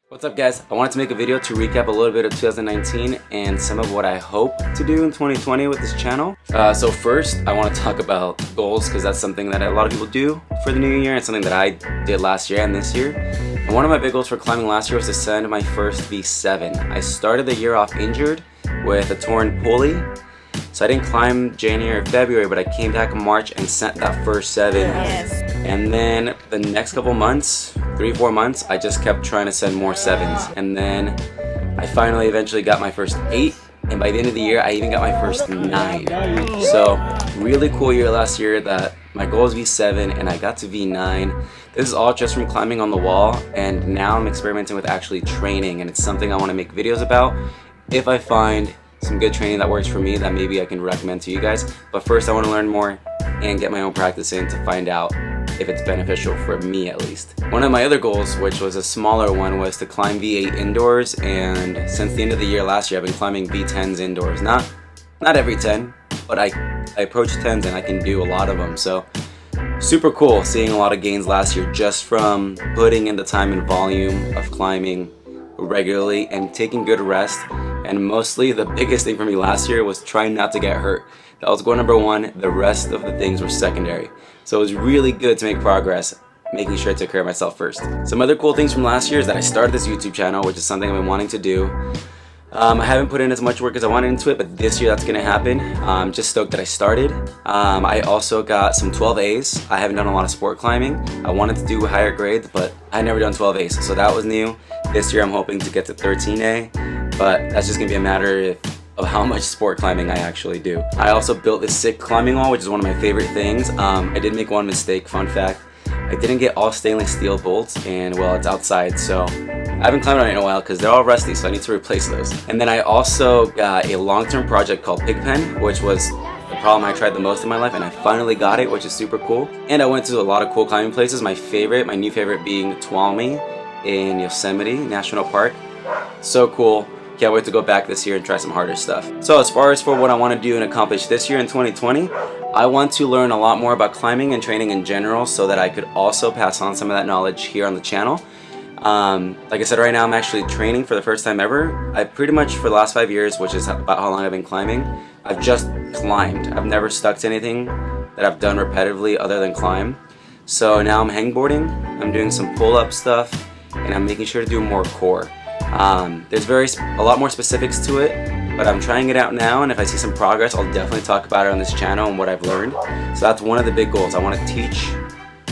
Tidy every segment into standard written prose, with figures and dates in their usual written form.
What's up guys? I wanted to make a video to recap a little bit of 2019 and some of what I hope to do in 2020 with this channel. So first, I want to talk about goals because that's something that a lot of people do for the new year and something that I did last year and this year. And one of my big goals for climbing last year was to send my first V7. I started the year off injured with a torn pulley. So I didn't climb January or February, but I came back in March and sent that first 7. Yes. And then the next couple months, 3-4 months, I just kept trying to send more 7s. And then I finally eventually got my first 8. And by the end of the year, I even got my first 9. So really cool year last year that my goal is V7 and I got to V9. This is all just from climbing on the wall. And now I'm experimenting with actually training. And it's something I want to make videos about. If I find some good training that works for me that maybe I can recommend to you guys. But first I want to learn more and get my own practice in to find out if it's beneficial for me at least. One of my other goals, which was a smaller one, was to climb V8 indoors, and since the end of the year last year I've been climbing V10s indoors. Not every 10, but I approach 10s and I can do a lot of them. So super cool seeing a lot of gains last year just from putting in the time and volume of climbing regularly and taking good rest. And mostly the biggest thing for me last year was trying not to get hurt. That was goal number 1. The rest of the things were secondary. So it was really good to make progress, making sure I took care of myself first. Some other cool things from last year is that I started this YouTube channel, which is something I've been wanting to do. I haven't put in as much work as I wanted into it, but this year that's gonna happen. I'm just stoked that I started. I also got some 12As. I haven't done a lot of sport climbing. I wanted to do higher grades, but I never done 12As, so that was new. This year I'm hoping to get to 13A, but that's just gonna be a matter of how much sport climbing I actually do. I also built this sick climbing wall, which is one of my favorite things. I did make one mistake, fun fact. I didn't get all stainless steel bolts, and well, it's outside, so I haven't climbed on it in a while because they're all rusty, so I need to replace those. And then I also got a long-term project called Pigpen, which was the problem I tried the most in my life, and I finally got it, which is super cool. And I went to a lot of cool climbing places. My new favorite being Tuolumne in Yosemite National Park. So cool. Can't wait to go back this year and try some harder stuff. So as far as for what I want to do and accomplish this year in 2020, I want to learn a lot more about climbing and training in general so that I could also pass on some of that knowledge here on the channel. Like I said, right now I'm actually training for the first time ever. I pretty much for the last 5 years, which is about how long I've been climbing, I've just climbed. I've never stuck to anything that I've done repetitively other than climb. So now I'm hangboarding, I'm doing some pull-up stuff, and I'm making sure to do more core. There's a lot more specifics to it, but I'm trying it out now, and if I see some progress, I'll definitely talk about it on this channel and what I've learned. So that's one of the big goals. I want to teach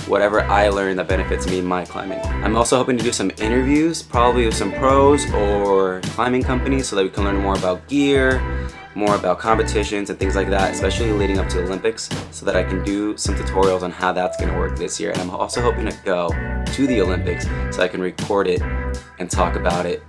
whatever I learn that benefits me in my climbing. I'm also hoping to do some interviews, probably with some pros or climbing companies, so that we can learn more about gear, more about competitions and things like that, especially leading up to the Olympics, so that I can do some tutorials on how that's going to work this year. And I'm also hoping to go to the Olympics so I can record it and talk about it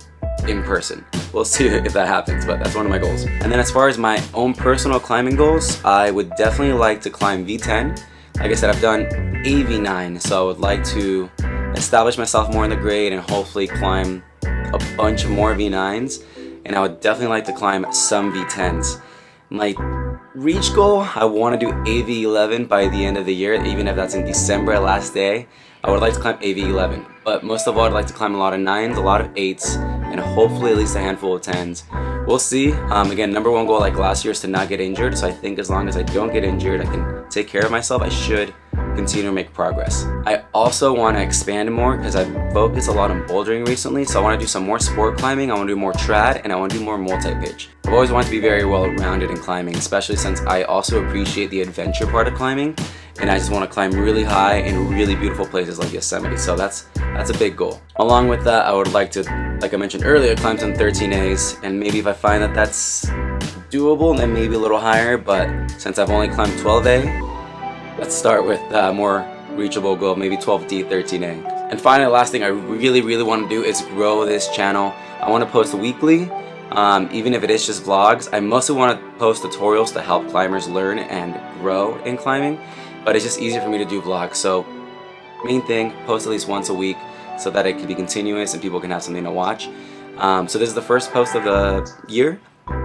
in person. We'll see if that happens, but that's one of my goals. And then as far as my own personal climbing goals, I would definitely like to climb V10. Like I said, I've done a V9, so I would like to establish myself more in the grade and hopefully climb a bunch of more V9s. And I would definitely like to climb some V10s. My reach goal, I want to do AV11 by the end of the year, even if that's in December, last day. I would like to climb AV11, but most of all, I'd like to climb a lot of 9s, a lot of 8s, and hopefully at least a handful of 10s. We'll see. Again, number 1 goal like last year is to not get injured, so I think as long as I don't get injured, I can take care of myself. I should continue to make progress. I also want to expand more because I've focused a lot on bouldering recently, so I want to do some more sport climbing, I want to do more trad, and I want to do more multi-pitch. I've always wanted to be very well-rounded in climbing, especially since I also appreciate the adventure part of climbing, and I just want to climb really high in really beautiful places like Yosemite, so that's a big goal. Along with that, I would like to, like I mentioned earlier, climb some 13As, and maybe if I find that that's doable, then maybe a little higher, but since I've only climbed 12A, let's start with a more reachable goal, maybe 12D, 13A. And finally, the last thing I really want to do is grow this channel. I want to post weekly, even if it is just vlogs. I mostly want to post tutorials to help climbers learn and grow in climbing, but it's just easier for me to do vlogs. So main thing, post at least once a week so that it can be continuous and people can have something to watch. So this is the first post of the year,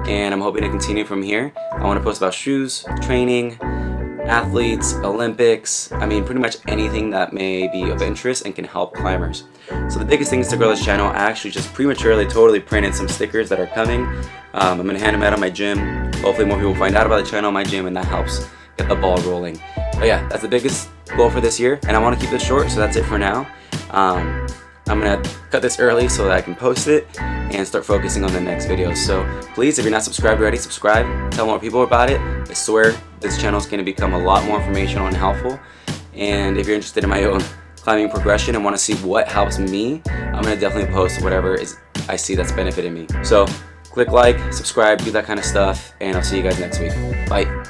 and I'm hoping to continue from here. I want to post about shoes, training, athletes, Olympics, I mean pretty much anything that may be of interest and can help climbers. So the biggest thing is to grow this channel. I actually just prematurely totally printed some stickers that are coming. I'm going to hand them out on my gym. Hopefully more people find out about the channel on my gym, and that helps get the ball rolling. But yeah, that's the biggest goal for this year, and I want to keep this short, so that's it for now. I'm going to cut this early so that I can post it and start focusing on the next videos. So please, if you're not subscribed already, subscribe. Tell more people about it. I swear this channel is going to become a lot more informational and helpful. And if you're interested in my own climbing progression and want to see what helps me, I'm going to definitely post whatever I see that's benefiting me. So click like, subscribe, do that kind of stuff, and I'll see you guys next week. Bye.